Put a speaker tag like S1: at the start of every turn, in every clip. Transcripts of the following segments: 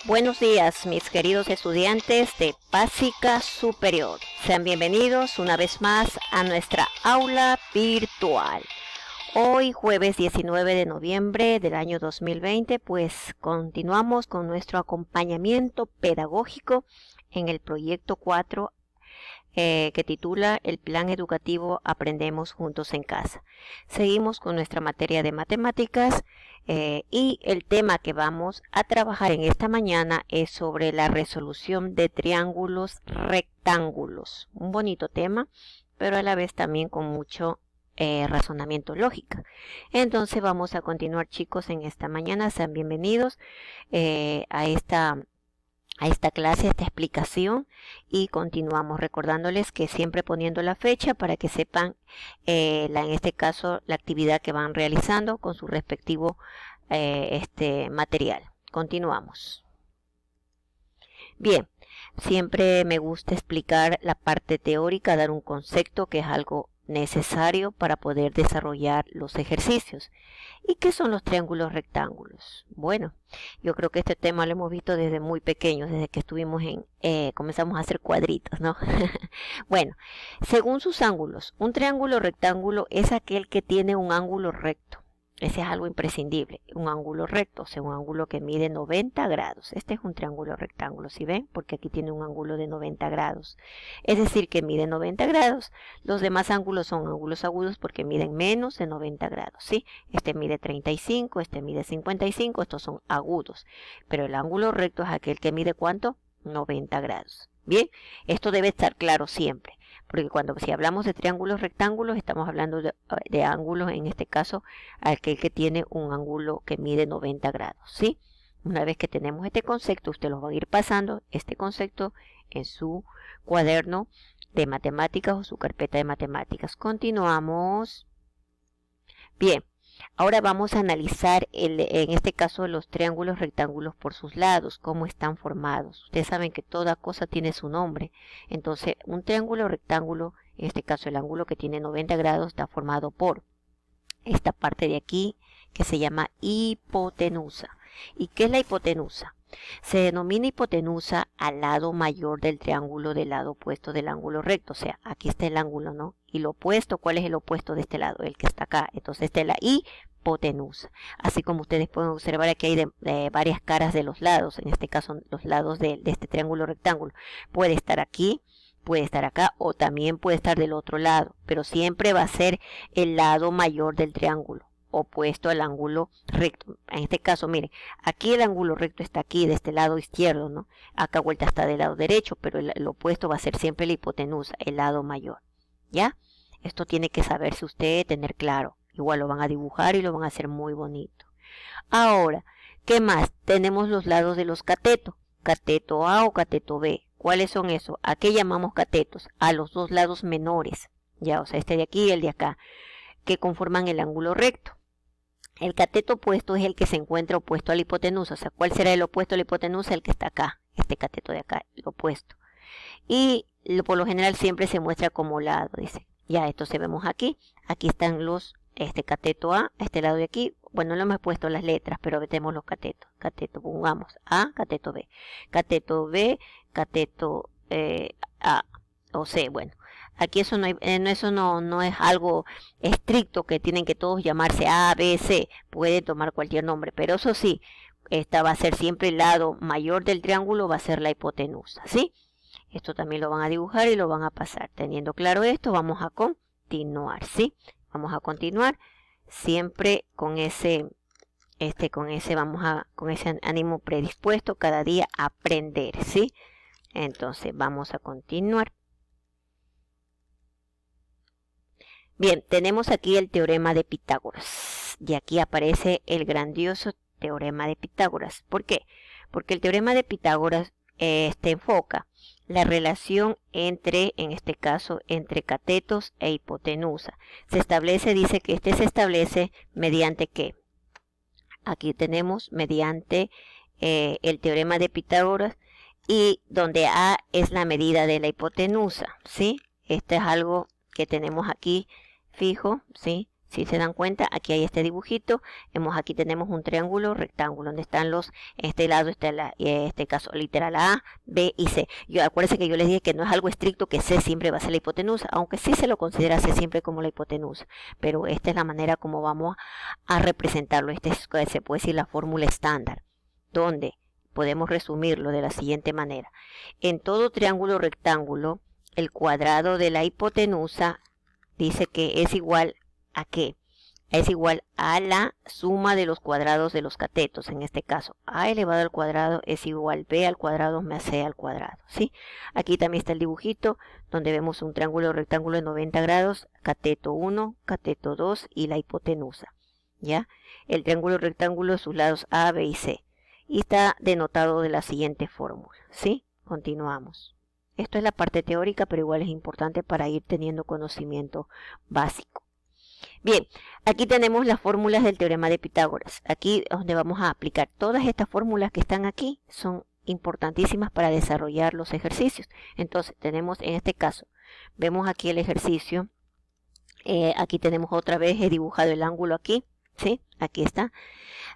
S1: Buenos días, mis queridos estudiantes de Básica Superior. Sean bienvenidos una vez más a nuestra aula virtual. Hoy, jueves 19 de noviembre del año 2020, pues continuamos con nuestro acompañamiento pedagógico en el proyecto 4 que titula El Plan Educativo Aprendemos Juntos en Casa. Seguimos con nuestra materia de matemáticas y el tema que vamos a trabajar en esta mañana es sobre la resolución de triángulos rectángulos. Un bonito tema, pero a la vez también con mucho razonamiento lógico. Entonces vamos a continuar, chicos, en esta mañana. Sean bienvenidos a esta clase, a esta explicación, y continuamos recordándoles que siempre poniendo la fecha para que sepan en este caso la actividad que van realizando con su respectivo material. Continuamos. Bien, siempre me gusta explicar la parte teórica, dar un concepto que es algo necesario para poder desarrollar los ejercicios. ¿Y qué son los triángulos rectángulos? Bueno, yo creo que este tema lo hemos visto desde muy pequeños, desde que estuvimos comenzamos a hacer cuadritos, ¿no? Bueno, según sus ángulos, un triángulo rectángulo es aquel que tiene un ángulo recto. Ese es algo imprescindible, un ángulo recto, o sea, un ángulo que mide 90 grados. Este es un triángulo rectángulo, ¿sí ven? Porque aquí tiene un ángulo de 90 grados. Es decir, que mide 90 grados. Los demás ángulos son ángulos agudos porque miden menos de 90 grados, ¿sí? Este mide 35, este mide 55, estos son agudos. Pero el ángulo recto es aquel que mide, ¿cuánto? 90 grados. Bien, esto debe estar claro siempre. Porque si hablamos de triángulos rectángulos, estamos hablando de ángulos, en este caso, aquel que tiene un ángulo que mide 90 grados, ¿sí? Una vez que tenemos este concepto, ustedes los van a ir pasando este concepto en su cuaderno de matemáticas o su carpeta de matemáticas. Continuamos. Bien. Ahora vamos a analizar, en este caso, los triángulos rectángulos por sus lados, cómo están formados. Ustedes saben que toda cosa tiene su nombre. Entonces, un triángulo rectángulo, en este caso el ángulo que tiene 90 grados, está formado por esta parte de aquí, que se llama hipotenusa. ¿Y qué es la hipotenusa? Se denomina hipotenusa al lado mayor del triángulo del lado opuesto del ángulo recto. O sea, aquí está el ángulo, ¿no? Y lo opuesto, ¿cuál es el opuesto de este lado? El que está acá. Entonces, esta es la hipotenusa. Así como ustedes pueden observar, aquí hay de varias caras de los lados. En este caso, los lados de este triángulo rectángulo. Puede estar aquí, puede estar acá, o también puede estar del otro lado. Pero siempre va a ser el lado mayor del triángulo, opuesto al ángulo recto. En este caso, miren, aquí el ángulo recto está aquí, de este lado izquierdo, ¿no? Acá vuelta está del lado derecho, pero el opuesto va a ser siempre la hipotenusa, el lado mayor. ¿Ya? Esto tiene que saberse usted, tener claro. Igual lo van a dibujar y lo van a hacer muy bonito. Ahora, ¿qué más? Tenemos los lados de los catetos. Cateto A o cateto B. ¿Cuáles son esos? ¿A qué llamamos catetos? A los dos lados menores. Ya, o sea, este de aquí y el de acá, que conforman el ángulo recto. El cateto opuesto es el que se encuentra opuesto a la hipotenusa. O sea, ¿cuál será el opuesto a la hipotenusa? El que está acá, este cateto de acá, el opuesto. Y por lo general siempre se muestra como lado, dice. Ya, esto se vemos aquí. Aquí están los cateto A, este lado de aquí. Bueno, no hemos puesto las letras, pero metemos los catetos. Cateto, pongamos A, cateto B. Cateto B, cateto A o C. Bueno, aquí eso no es algo estricto que tienen que todos llamarse A, B, C. Pueden tomar cualquier nombre, pero eso sí, esta va a ser siempre el lado mayor del triángulo, va a ser la hipotenusa, ¿sí? Esto también lo van a dibujar y lo van a pasar. Teniendo claro esto, vamos a continuar, ¿sí? Vamos a continuar siempre con ese ánimo predispuesto cada día a aprender, ¿sí? Entonces, vamos a continuar. Bien, tenemos aquí el teorema de Pitágoras. Y aquí aparece el grandioso teorema de Pitágoras. ¿Por qué? Porque el teorema de Pitágoras enfoca la relación entre, en este caso, entre catetos e hipotenusa. Dice que se establece mediante ¿qué? Aquí tenemos mediante el teorema de Pitágoras, y donde A es la medida de la hipotenusa, ¿sí? Esto es algo que tenemos aquí fijo, ¿sí? Si se dan cuenta, aquí hay este dibujito. Aquí tenemos un triángulo rectángulo donde están este lado está este caso literal A, B y C. Acuérdense que yo les dije que no es algo estricto que C siempre va a ser la hipotenusa, aunque sí se lo considera C siempre como la hipotenusa. Pero esta es la manera como vamos a representarlo. Se puede decir la fórmula estándar, donde podemos resumirlo de la siguiente manera. En todo triángulo rectángulo, el cuadrado de la hipotenusa dice que es igual ¿a qué? Es igual a la suma de los cuadrados de los catetos. En este caso, a elevado al cuadrado es igual b al cuadrado más c al cuadrado, ¿sí? Aquí también está el dibujito donde vemos un triángulo rectángulo de 90 grados, cateto 1, cateto 2 y la hipotenusa, ¿ya? El triángulo rectángulo, sus lados a, b y c. Y está denotado de la siguiente fórmula, ¿sí? Continuamos. Esto es la parte teórica, pero igual es importante para ir teniendo conocimiento básico. Bien, aquí tenemos las fórmulas del teorema de Pitágoras. Aquí es donde vamos a aplicar todas estas fórmulas que están aquí. Son importantísimas para desarrollar los ejercicios. Entonces, tenemos en este caso, vemos aquí el ejercicio. Aquí tenemos otra vez, he dibujado el ángulo aquí, ¿sí? Aquí está,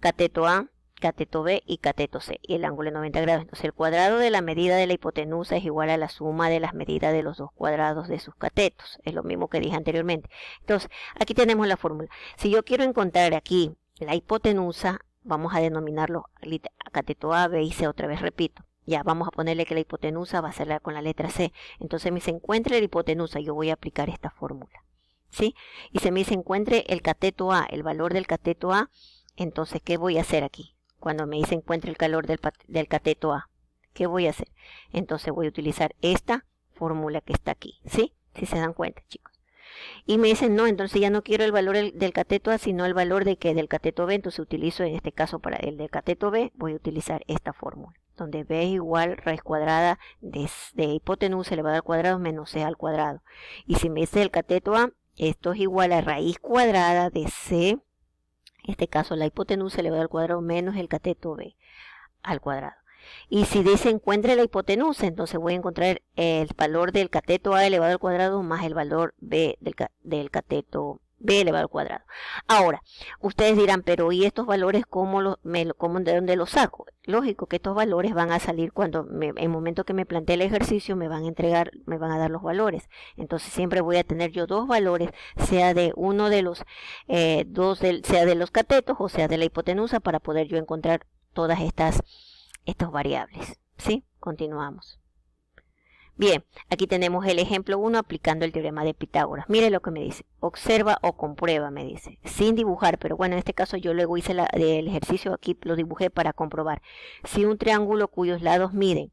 S1: cateto A, cateto B y cateto C, y el ángulo de 90 grados. Entonces, el cuadrado de la medida de la hipotenusa es igual a la suma de las medidas de los dos cuadrados de sus catetos. Es lo mismo que dije anteriormente. Entonces, aquí tenemos la fórmula. Si yo quiero encontrar aquí la hipotenusa, vamos a denominarlo cateto A, B y C, otra vez repito. Ya, vamos a ponerle que la hipotenusa va a ser con la letra C. Entonces, me dice, encuentre la hipotenusa, yo voy a aplicar esta fórmula, ¿sí? Y se me dice, encuentre el cateto A, el valor del cateto A. Entonces, ¿qué voy a hacer aquí? Cuando me dice encuentre el valor del cateto A, ¿qué voy a hacer? Entonces voy a utilizar esta fórmula que está aquí, ¿sí? Si se dan cuenta, chicos. Y me dicen, no, entonces ya no quiero el valor del cateto A, sino el valor del cateto B. Entonces utilizo, en este caso, para el del cateto B, voy a utilizar esta fórmula, donde B es igual raíz cuadrada de hipotenusa elevada al cuadrado menos C al cuadrado. Y si me dice el cateto A, esto es igual a raíz cuadrada de C, en este caso la hipotenusa elevada al cuadrado menos el cateto B al cuadrado. Y si dice encuentre la hipotenusa, entonces voy a encontrar el valor del cateto A elevado al cuadrado más el valor B del cateto B elevado al cuadrado. Ahora, ustedes dirán, pero ¿y estos valores de dónde los saco? Lógico que estos valores van a salir cuando en el momento que me plantee el ejercicio me van a dar los valores. Entonces siempre voy a tener yo dos valores, sea de uno de los sea de los catetos o sea de la hipotenusa, para poder yo encontrar todas estas variables, ¿sí? Continuamos. Bien, aquí tenemos el ejemplo 1 aplicando el teorema de Pitágoras. Mire lo que me dice. Observa o comprueba, me dice. Sin dibujar, pero bueno, en este caso yo luego hice el ejercicio aquí, lo dibujé para comprobar. Si un triángulo cuyos lados miden,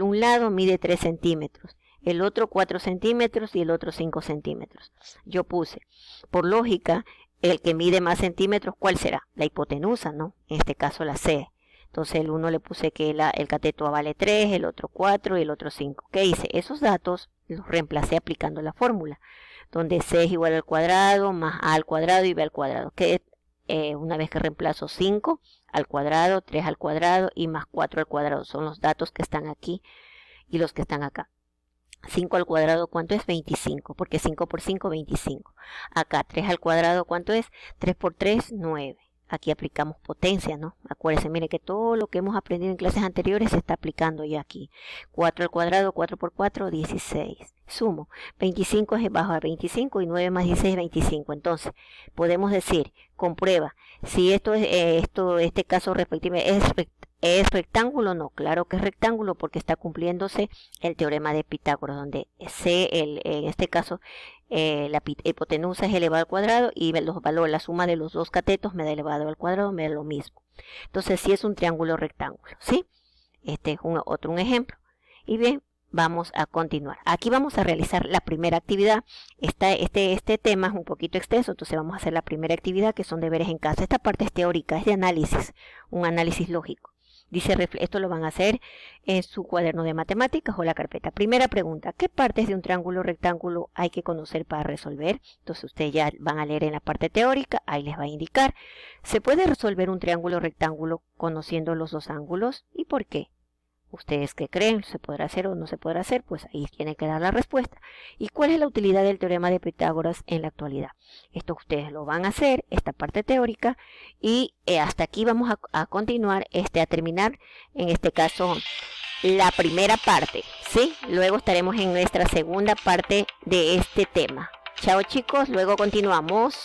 S1: un lado mide 3 centímetros, el otro 4 centímetros y el otro 5 centímetros. Yo puse, por lógica, el que mide más centímetros, ¿cuál será? La hipotenusa, ¿no? En este caso la C. Entonces el uno le puse que el cateto A vale 3, el otro 4 y el otro 5. ¿Qué hice? Esos datos los reemplacé aplicando la fórmula, donde C es igual al cuadrado más A al cuadrado y B al cuadrado. Que una vez que reemplazo 5 al cuadrado, 3 al cuadrado y más 4 al cuadrado. Son los datos que están aquí y los que están acá. 5 al cuadrado, ¿cuánto es? 25, porque 5 por 5, 25. Acá, 3 al cuadrado, ¿cuánto es? 3 por 3, 9. Aquí aplicamos potencia, ¿no? Acuérdense, mire que todo lo que hemos aprendido en clases anteriores se está aplicando ya aquí. 4 al cuadrado, 4 por 4, 16. Sumo, 25 es bajo a 25 y 9 más 16 es 25. Entonces, podemos decir, comprueba, si este caso respectivo ¿es rectángulo? No, claro que es rectángulo porque está cumpliéndose el teorema de Pitágoras, donde en este caso la hipotenusa es elevado al cuadrado y los valores, la suma de los dos catetos me da elevado al cuadrado, me da lo mismo. Entonces sí es un triángulo rectángulo, ¿sí? Este es un ejemplo. Y bien, vamos a continuar. Aquí vamos a realizar la primera actividad. Este tema es un poquito extenso, entonces vamos a hacer la primera actividad, que son deberes en casa. Esta parte es teórica, es de análisis, un análisis lógico. Dice, esto lo van a hacer en su cuaderno de matemáticas o la carpeta. Primera pregunta, ¿qué partes de un triángulo rectángulo hay que conocer para resolver? Entonces ustedes ya van a leer en la parte teórica, ahí les va a indicar. ¿Se puede resolver un triángulo rectángulo conociendo los dos ángulos? ¿Y por qué? ¿Ustedes qué creen? ¿Se podrá hacer o no se podrá hacer? Pues ahí tienen que dar la respuesta. ¿Y cuál es la utilidad del teorema de Pitágoras en la actualidad? Esto ustedes lo van a hacer, esta parte teórica, y hasta aquí vamos a continuar, a terminar, en este caso, la primera parte, ¿sí? Luego estaremos en nuestra segunda parte de este tema. Chao chicos, luego continuamos.